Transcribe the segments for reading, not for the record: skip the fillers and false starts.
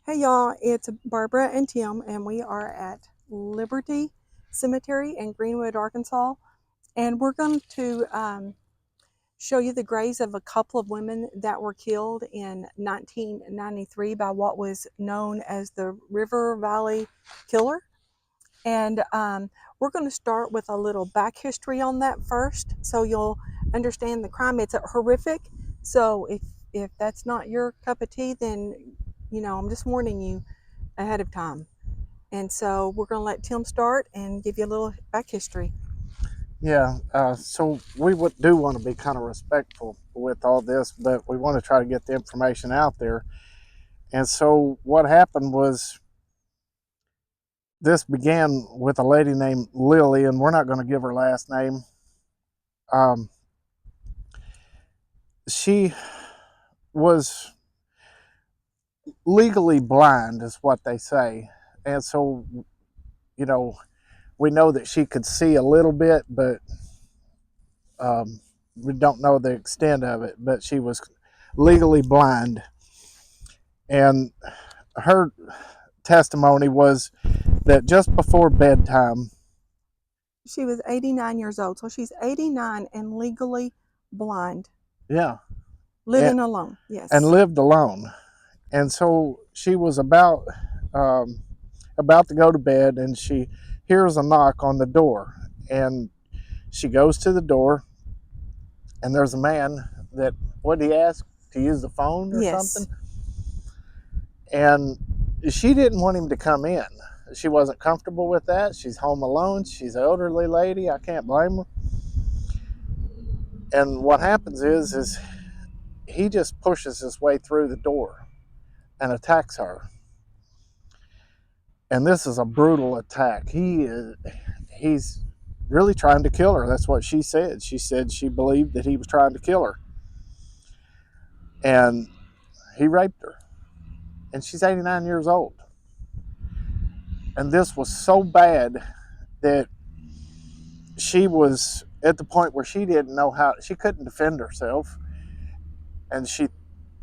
Hey y'all, it's Barbara and Tim, and we are at Liberty Cemetery in Greenwood, Arkansas. And we're going to show you the graves of a couple of women that were killed in 1993 by what was known as the River Valley Killer. And we're going to start with a little back history on that first, so you'll understand the crime. It's horrific. So if that's not your cup of tea, then I'm just warning you ahead of time. And so we're going to let Tim start and give you a little back history. Yeah, so we do want to be kind of respectful with all this, but we want to try to get the information out there. And so what happened was this began with a lady named Lily, and we're not going to give her last name. Um, she was legally blind, is what they say. And so, you know, we know that she could see a little bit, but we don't know the extent of it. But she was legally blind. And her testimony was that just before bedtime, She was 89 years old. So she's 89 and legally blind, yeah, and, living alone. and Yes. lived alone. And so she was um, about to go to bed, and she hears a knock on the door, and she goes to the door, and there's a man that, what did he ask, to use the phone or something? Yes. And she didn't want him to come in. She wasn't comfortable with that. She's home alone. She's an elderly lady. I can't blame her. And what happens is he just pushes his way through the door and attacks her. And this is a brutal attack. He's really trying to kill her. That's what she said. She said she believed that he was trying to kill her. And he raped her. And she's 89 years old. And this was so bad that she was at the point where she didn't know how, she couldn't defend herself. And she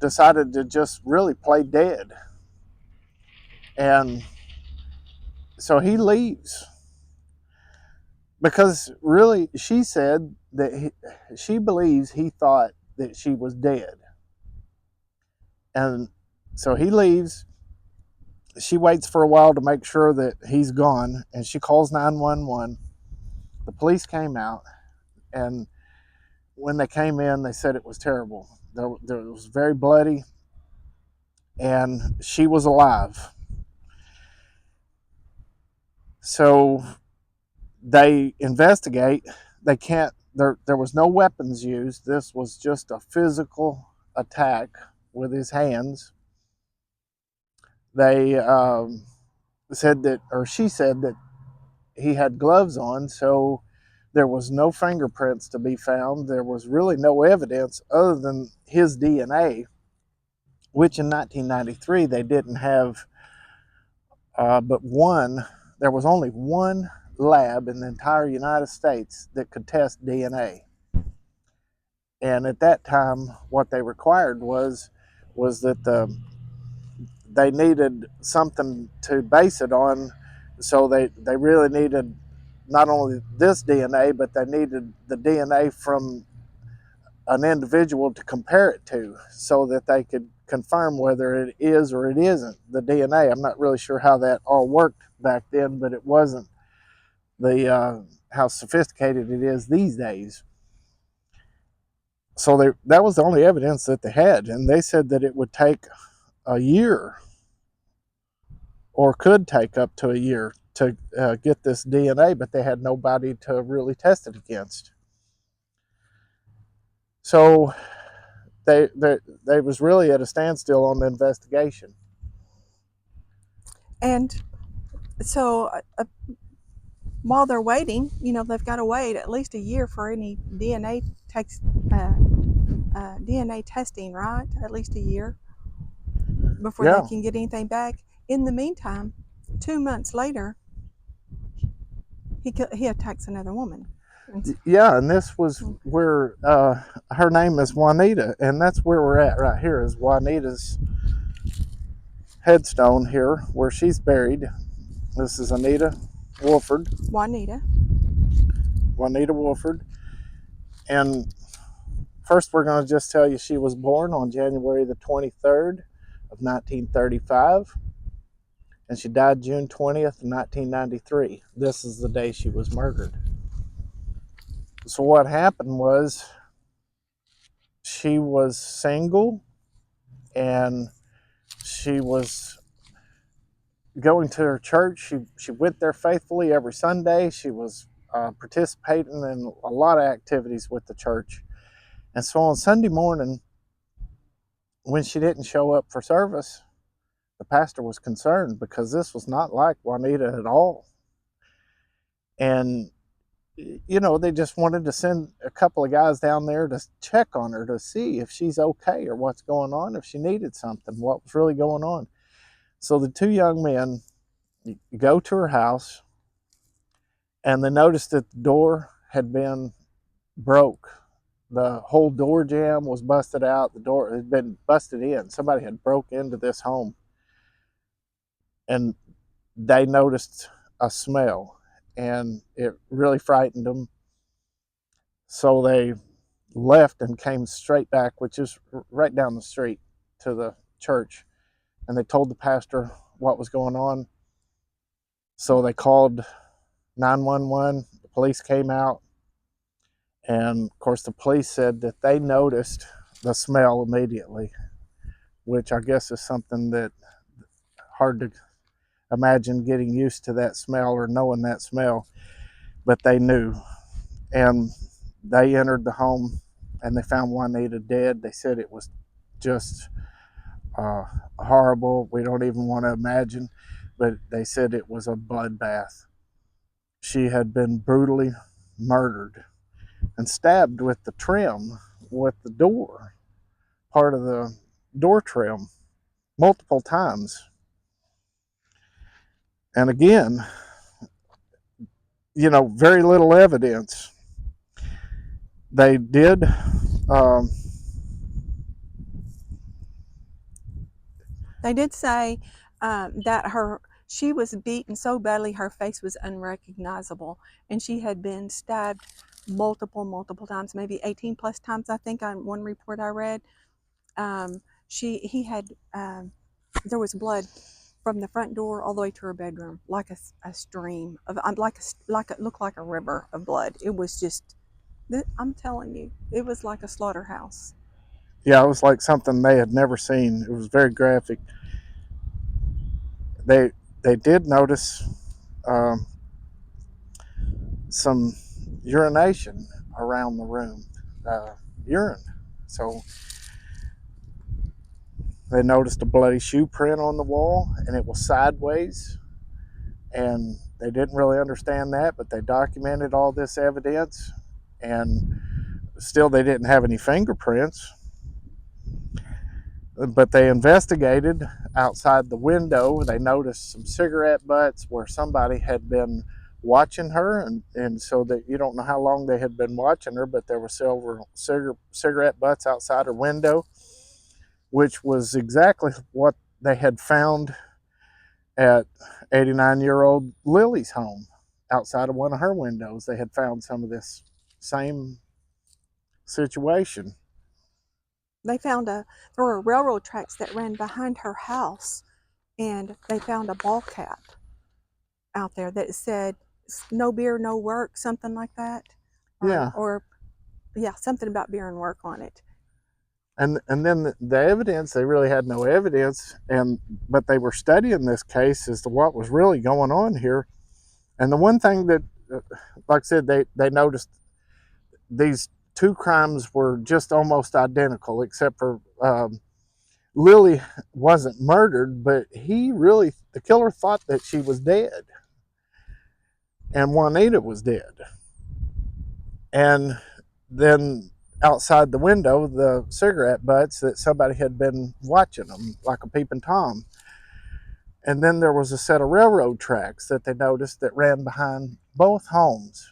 decided to just really play dead. And so he leaves because really she said that she believes he thought that she was dead. And so he leaves. She waits for a while to make sure that he's gone, and she calls 911. The police came out, and when they came in, they said it was terrible. It was very bloody, and she was alive. So they investigate. They can't. There was no weapons used. This was just a physical attack with his hands. They said that, or she said that he had gloves on, so there was no fingerprints to be found. There was really no evidence other than his DNA, which in 1993 they didn't have but one. There was only one lab in the entire United States that could test DNA. And at that time, what they required was that they needed something to base it on. So they really needed not only this DNA, but they needed the DNA from an individual to compare it to so that they could confirm whether it is or it isn't the DNA. I'm not really sure how that all worked back then, but it wasn't the how sophisticated it is these days. So that was the only evidence that they had, and they said that it would take a year or could take up to a year to get this DNA, but they had nobody to really test it against. So they was really at a standstill on the investigation. And so while they're waiting, they've got to wait at least a year for any DNA testing, right? At least a year before they Yeah, can get anything back. In the meantime, 2 months later, he attacks another woman. yeah, and this was where her name is Juanita, and that's where we're at right here. Is Juanita's headstone here where she's buried. This is Anita Wolford, Juanita. Juanita Wolford. And first, we're going to just tell you she was born on January the 23rd of 1935, and she died June 20th, 1993. This is the day she was murdered. So what happened was she was single, and she was going to her church. She went there faithfully every Sunday. She was participating in a lot of activities with the church. And so on Sunday morning, when she didn't show up for service, the pastor was concerned because this was not like Juanita at all. And, you know, they just wanted to send a couple of guys down there to check on her to see if she's okay or what's going on, if she needed something, what was really going on. So the two young men go to her house, and they noticed that the door had been broke. The whole door jamb was busted out. The door had been busted in. Somebody had broke into this home, and they noticed a smell, and it really frightened them. So they left and came straight back, which is right down the street, to the church, and they told the pastor what was going on. So they called 911. The police came out, and of course the police said that they noticed the smell immediately, which I guess is something that hard to imagine, getting used to that smell or knowing that smell, but they knew. And they entered the home, and they found Juanita dead. They said it was just horrible. We don't even want to imagine, but they said it was a bloodbath. She had been brutally murdered and stabbed with the trim, with the door, part of the door trim, multiple times. And again, you know, very little evidence. They did um, They did say that she was beaten so badly her face was unrecognizable, and she had been stabbed multiple times, maybe 18 plus times. I think on one report I read, she he had there was blood from the front door all the way to her bedroom, like a stream of like it looked like a river of blood. It was just, I'm telling you, it was like a slaughterhouse. yeah, it was like something they had never seen. It was very graphic. They they did notice um, some urination around the room, urine. So they noticed a bloody shoe print on the wall, and it was sideways. And they didn't really understand that, but they documented all this evidence, and still they didn't have any fingerprints. But they investigated outside the window. They noticed some cigarette butts where somebody had been watching her, and so that you don't know how long they had been watching her, but there were several cigarette butts outside her window, which was exactly what they had found at 89-year-old Lily's home. Outside of one of her windows, they had found some of this same situation. They found there were railroad tracks that ran behind her house, and they found a ball cap out there that said "No beer, no work," something like that, Yeah, or yeah, something about beer and work on it. and then the evidence, they really had no evidence, and but they were studying this case as to what was really going on here. And the one thing that, like I said, they noticed these two crimes were just almost identical, except for Lily wasn't murdered, but the killer thought that she was dead, and Juanita was dead. And then outside the window, the cigarette butts, that somebody had been watching them like a peeping Tom. And then there was a set of railroad tracks that they noticed that ran behind both homes,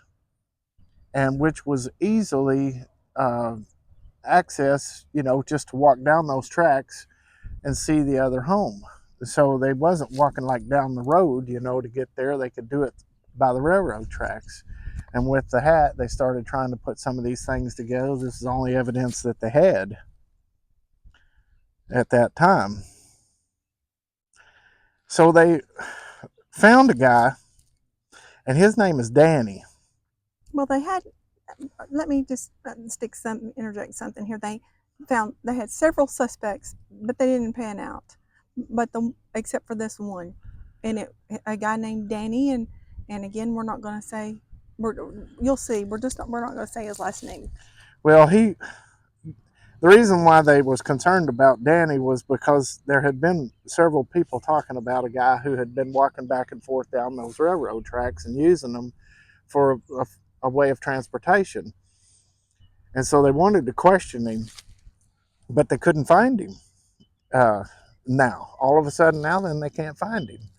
and which was easily uh, accessed, you know, just to walk down those tracks and see the other home. so they wasn't walking like down the road, to get there. They could do it by the railroad tracks. And with the hat, they started trying to put some of these things together. This is the only evidence that they had at that time. So they found a guy, and his name is Danny. Well, they had. Let me just interject something here. They had several suspects, but they didn't pan out. But except for this one, and a guy named Danny, and again, we're not going to say. You'll see. We're not going to say his last name. Well, the reason why they was concerned about Danny was because there had been several people talking about a guy who had been walking back and forth down those railroad tracks and using them for a way of transportation. And so they wanted to question him, but they couldn't find him. Now, all of a sudden, now then they can't find him.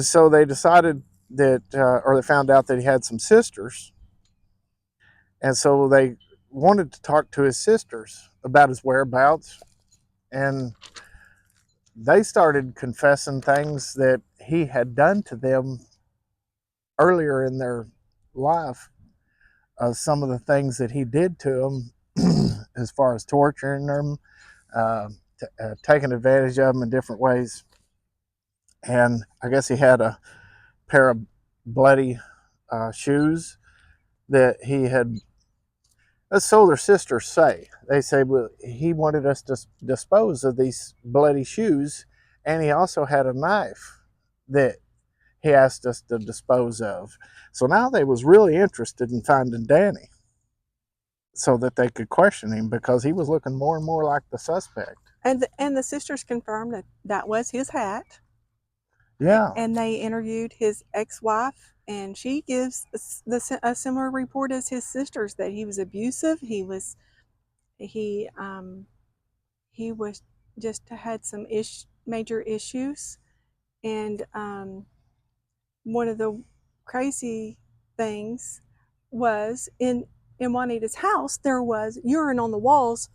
So they decided that, or they found out that he had some sisters, and so they wanted to talk to his sisters about his whereabouts, and they started confessing things that he had done to them earlier in their life. Some of the things that he did to them, as far as torturing them, uh, taking advantage of them in different ways. And I guess he had a pair of bloody shoes that he had. That's so their sisters say. They say, well, he wanted us to dispose of these bloody shoes, and he also had a knife that he asked us to dispose of. So now they was really interested in finding Danny so that they could question him because he was looking more and more like the suspect. And the sisters confirmed that that was his hat. Yeah. And they interviewed his ex-wife, and she gives a similar report as his sisters, that he was abusive. He he was just had some major issues, and one of the crazy things was in Juanita's house there was urine on the walls,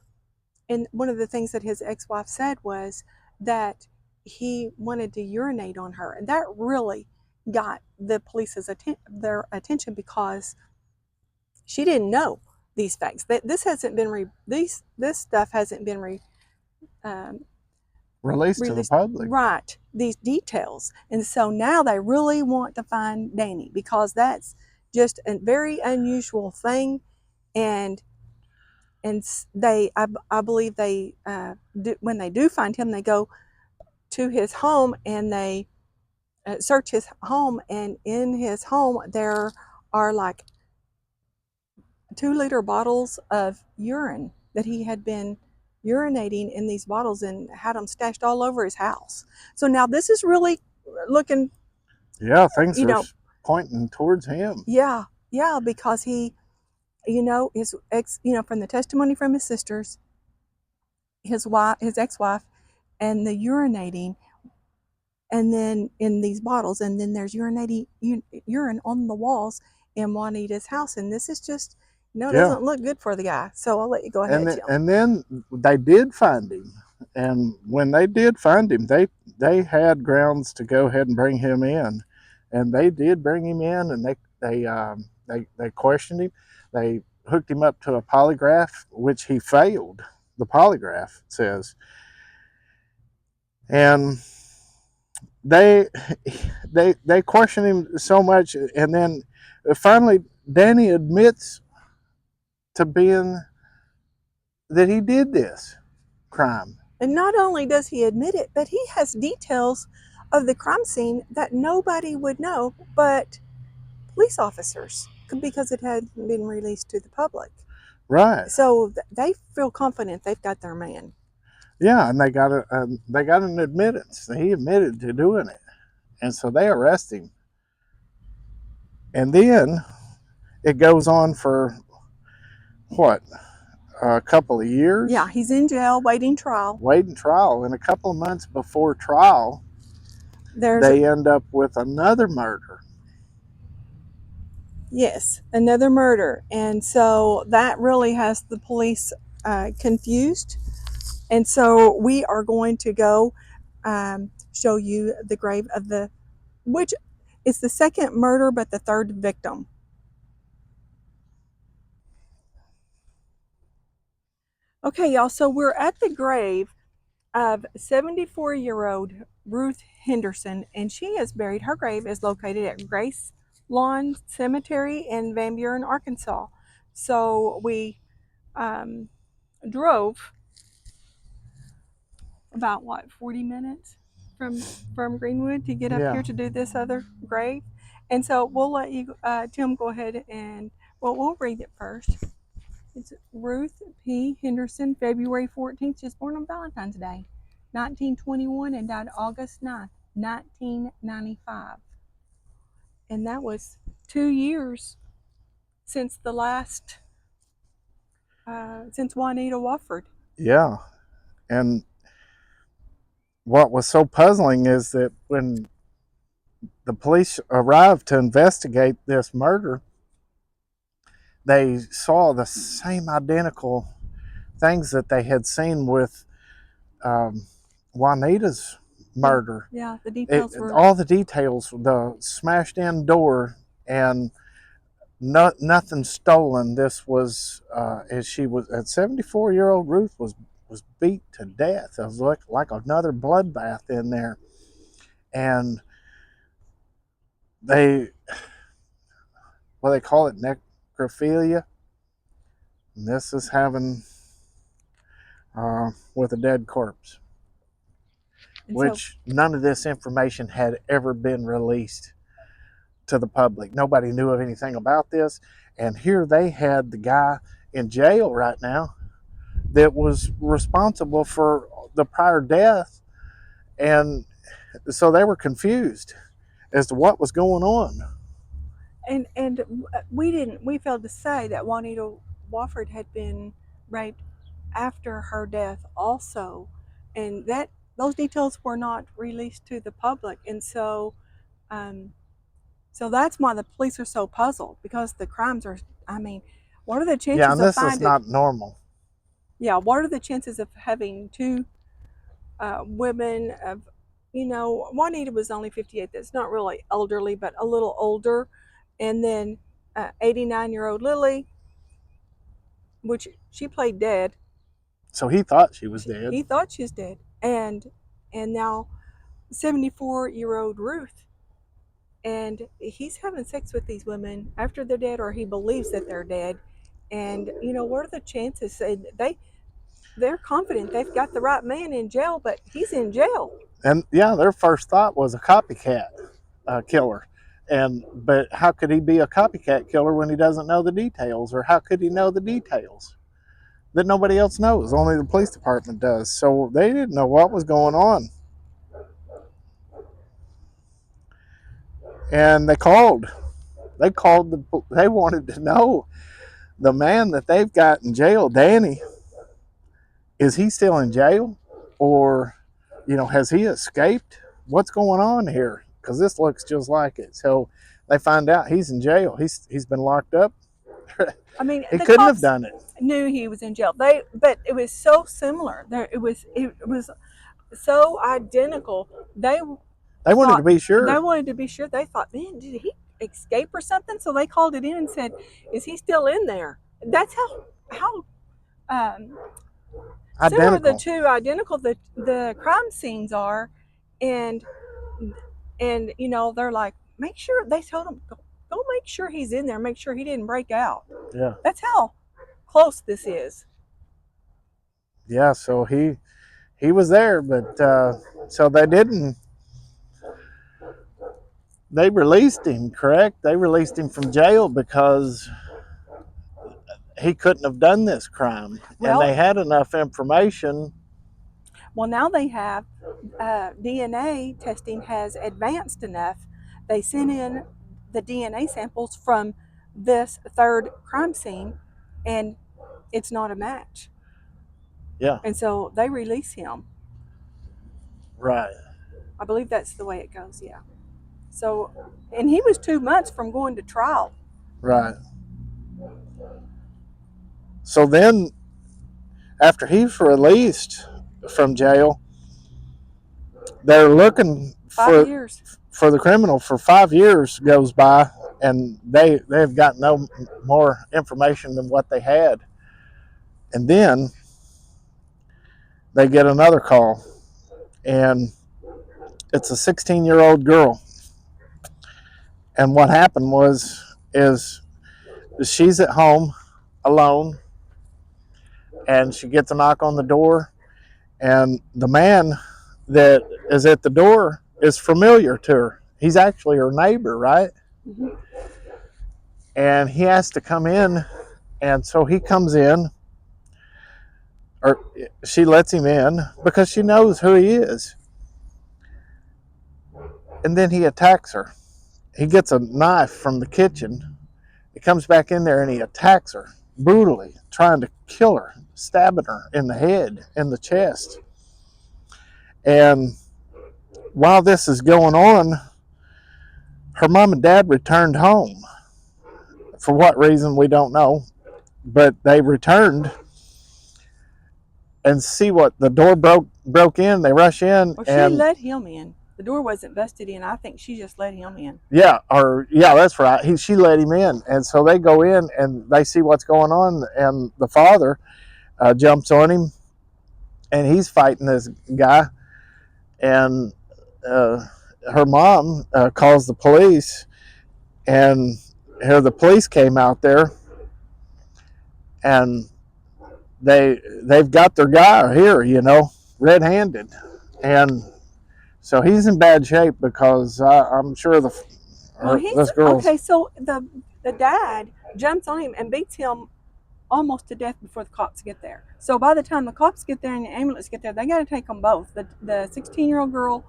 and one of the things that his ex-wife said was that he wanted to urinate on her, and that really got the police's their attention, because she didn't know these facts. That this hasn't been this stuff hasn't been um, Released to the released, public. right, these details. And so now they really want to find Danny, because that's just a very unusual thing. And I believe when they do find him, they go to his home and they search his home, and in his home there are like 2-liter bottles of urine that he had been urinating in these bottles and had them stashed all over his house. So now this is really looking, Yeah, things you are know, pointing towards him. yeah, yeah, because his ex, from the testimony from his sisters, his ex-wife, and the urinating, and then in these bottles, and then there's urine on the walls in Juanita's house, and this is just Yeah. doesn't look good for the guy. So I'll let you go ahead, Tim. And then they did find him, and when they did find him, they had grounds to go ahead and bring him in, and they did bring him in, and they questioned him. They hooked him up to a polygraph, which he failed. The polygraph says, and they they questioned him so much, and then finally Danny admits to being that he did this crime. And not only does he admit it, but he has details of the crime scene that nobody would know but police officers, because it hadn't been released to the public. Right. So they feel confident they've got their man. Yeah, and they got an admittance. He admitted to doing it, and so they arrest him. And then it goes on for what, a couple of years. Yeah, he's in jail waiting trial. Waiting trial, and a couple of months before trial, they end up with another murder. Yes, another murder, and so that really has the police confused. And so we are going to go show you the grave of which is the second murder, but the third victim. Okay, y'all, so we're at the grave of 74-year-old Ruth Henderson, and she is buried. Her grave is located at Grace Lawn Cemetery in Van Buren, Arkansas. So we um, drove about 40 minutes from Greenwood to get up Yeah. here to do this other grave. And so we'll let you, Tim, go ahead and, well, we'll read it first. It's Ruth P. Henderson, February 14th. She was born on Valentine's Day, 1921, and died August 9th, 1995. And that was 2 years since the last, since Juanita Wofford. Yeah. And what was so puzzling is that when the police arrived to investigate this murder, they saw the same identical things that they had seen with um, Juanita's murder. Yeah, the details were. All the details, the smashed in door and nothing stolen. This was, as she was, at 74-year-old Ruth was beat to death. It was like another bloodbath in there. And they, what they call it, necrophilia. And this is having with a dead corpse, And so, which none of this information had ever been released to the public. Nobody knew of anything about this. And here they had the guy in jail right now that was responsible for the prior death. And so they were confused as to what was going on. and we failed to say that Juanita Wofford had been raped after her death also, and that those details were not released to the public. And so um, so that's why the police are so puzzled, because the crimes are, I mean, what are the Yeah, chances and of this is finding, not normal. yeah, what are the chances of having two women of, Juanita was only 58. That's not really elderly, but a little older. And then 89-year-old Lily, which she played dead. So he thought she was dead. He thought she was dead. And now 74-year-old Ruth. And he's having sex with these women after they're dead, or he believes that they're dead. And what are the chances? They're confident they've got the right man in jail, but he's in jail. And yeah, their first thought was a copycat killer. But how could he be a copycat killer when he doesn't know the details? Or how could he know the details that nobody else knows? Only the police department does. So they didn't know what was going on. And they called. They wanted to know the man that they've got in jail, Danny, is he still in jail? Or, has he escaped? What's going on here? Because this looks just like it. So they find out he's in jail. He's been locked up. I mean, He the couldn't have cops done it. knew he was in jail. But it was so similar. It was so identical. They wanted to Thought be they sure. wanted to be sure. They thought, man, did he escape or something? So they called it in and said, "Is he still in there?" That's how similar the Identical. two identical the crime scenes are, and they're like, make sure they told him, go make sure he's in there, make sure he didn't break out. Yeah. That's how close this is. Yeah. So he was there, but so they didn't. They released him. Correct. They released him from jail because he couldn't have done this crime, and Well, they had enough information. now they have DNA testing has advanced enough. They sent in the DNA samples from this third crime scene, and it's not a match. Yeah. And so they release him. Right. I believe that's the way it goes. Yeah. So, and he was 2 months from going to trial. Right. So then, after he was released from jail, they're looking 5 years. for the criminal for 5 years goes by, and they've got no more information than what they had. And then they get another call, and it's a 16-year-old girl. And what happened is she's at home alone, and she gets a knock on the door, and the man that is at the door is familiar to her. He's actually her neighbor, right? Mm-hmm. And he has to come in, and so he comes in, or she lets him in because she knows who he is. And then he attacks her. He gets a knife from the kitchen. He comes back in there and he attacks her brutally, trying to kill her, stabbing her in the head, in the chest. And while this is going on, her mom and dad returned home. For what reason, we don't know. But they returned and see what the door broke in. They rush in, Well, she and let him in. The door wasn't busted in. I think she just let him in. yeah, that's right. She let him in, and so they go in and they see what's going on, and the father jumps on him, and he's fighting this guy, and uh, her mom calls the police, and here the police came out there, and they've got their guy here, red-handed, and so he's in bad shape because I'm sure Well, he's this girl's okay. So the dad jumps on him and beats him almost to death before the cops get there. So by the time the cops get there and the ambulance get there, they got to take them both. The 16-year-old girl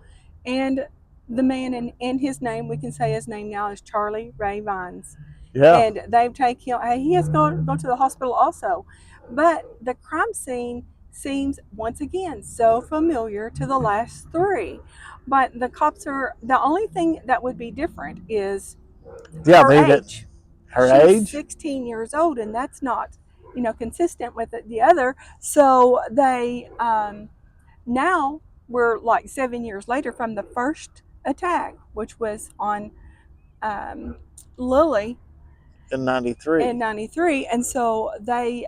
and the man, and his name, we can say his name now is Charlie Ray Vines. yeah And they've taken him. He has gone to the hospital also. But the crime scene seems once again so familiar to the last three. But the cops are the only thing that would be different is yeah her they did age. her She's age. 16 years old, and that's not, consistent with the other. So they now we're like 7 years later from the first attack, which was on um, Lily In in 93. '93, and so they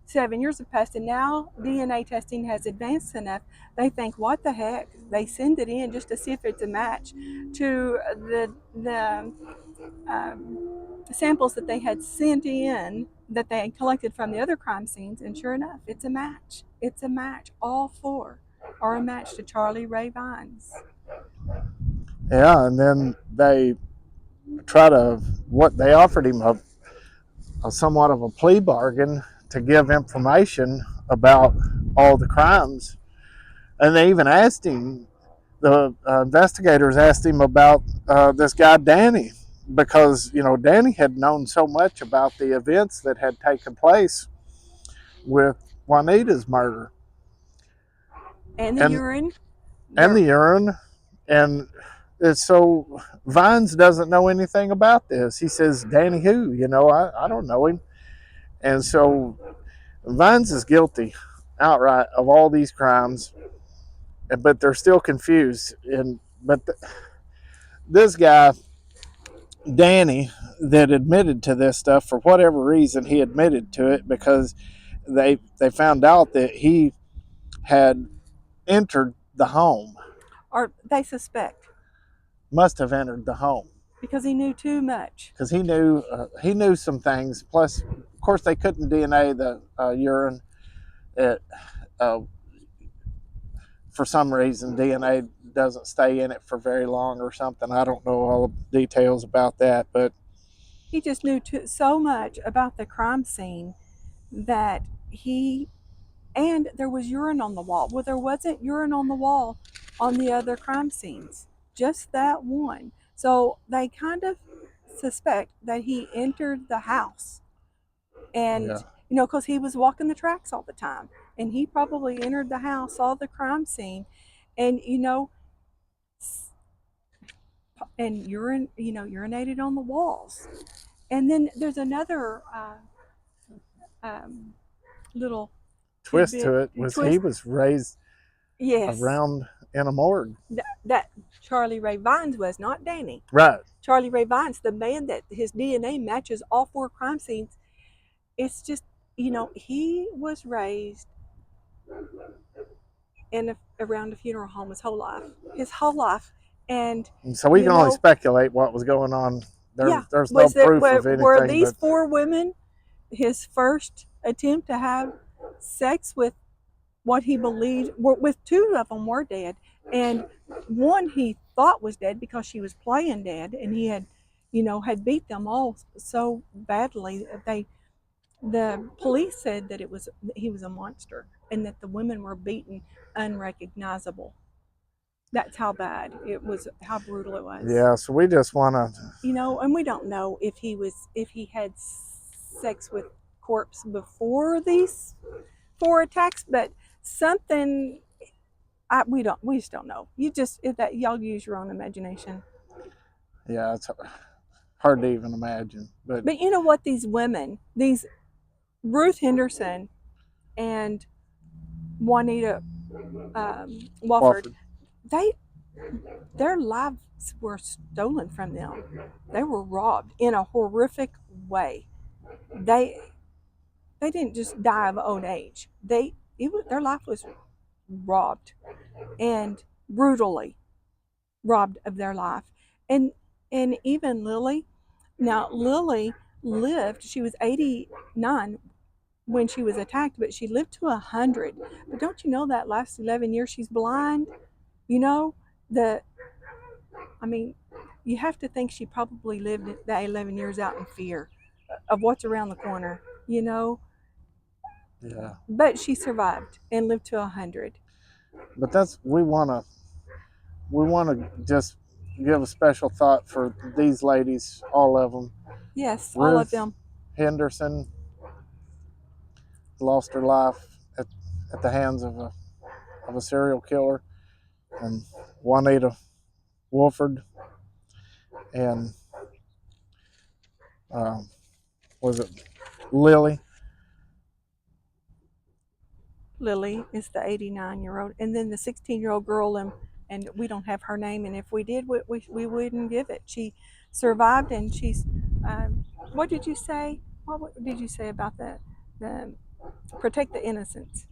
7 years have passed, and now DNA testing has advanced enough. They think, what the heck? They send it in just to see if it's a match to the samples that they had sent in that they had collected from the other crime scenes, and sure enough, it's a match. It's a match. All four are a match to Charlie Ray Vines. Yeah, and then they try to what they offered him a somewhat of a plea bargain to give information about all the crimes, and they even asked him. The investigators asked him about this guy Danny, because Danny had known so much about the events that had taken place with Juanita's murder, And the and urine. and There, the urine, and so Vines doesn't know anything about this. He says, Danny who? I don't know him. And so Vines is guilty outright of all these crimes, but they're still confused. This guy, Danny, that admitted to this stuff, for whatever reason, he admitted to it because they found out that he had entered the home, or they suspect, must have entered the home because he knew too much. because he knew some things. Plus, of course, they couldn't DNA the urine. It, uh, for some reason, DNA doesn't stay in it for very long or something. I don't know all the details about that, but He just knew so much about the crime scene that and there was urine on the wall. Well, there wasn't urine on the wall on the other crime scenes, just that one. So they kind of suspect that he entered the house, yeah, and because he was walking the tracks all the time, and he probably entered the house, saw the crime scene, and and urinated on the walls. And then there's another um, little twist tidbit to it was he twist. was raised Yes, around. in a morgue. That Charlie Ray Vines was, not Danny. Right. Charlie Ray Vines, the man that his DNA matches all 4 crime scenes. It's just, he was raised around a funeral home his whole life, and And so we you can only know, speculate what was going on. yeah, There's no was that proof of were anything, these but 4 women his first attempt to have sex with what he believed with 2 of them were dead, and one he thought was dead because she was playing dead, and he had beat them all so badly that the police said that he was a monster, and that the women were beaten unrecognizable. That's how bad it was, how brutal it was. yeah. So we just want to. And we don't know if he had sex with corpse before these 4 attacks, but something, we just don't know. That y'all use your own imagination. Yeah, it's hard to even imagine. But you know what? These women, these Ruth Henderson and Juanita Wofford, Wofford. they their lives were stolen from them. They were robbed in a horrific way. They they didn't just die of old age. Their life was robbed, and brutally robbed of their life. And even Lily. Now Lily lived. She was 89 when she was attacked, but she lived to 100. But don't you know that last 11 years she's blind? You know the I mean, you have to think she probably lived that 11 years out in fear of what's around the corner, Yeah. But she survived and lived to 100. But we want to just give a special thought for these ladies, all of them. Yes, all of Ruth them. Henderson lost her life at the hands of a serial killer, and Juanita Wolford, and um, was it Lily? Lily is the 89-year-old, and then the 16-year-old girl, and we don't have her name. And if we did, we wouldn't give it. She survived, and she's. What did you say? What did you say about the protect the innocents?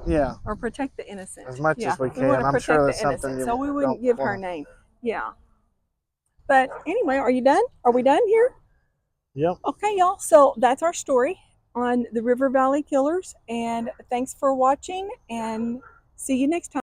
Yeah, Or protect the innocent. as much Yeah, as we we want can. to I'm sure protect that's the something innocent, so you we don't wouldn't give her want name. Yeah. But anyway, are you done? Are we done here? to. Yep. Okay, y'all. So that's our story on the River Valley Killers, and thanks for watching. And see you next time.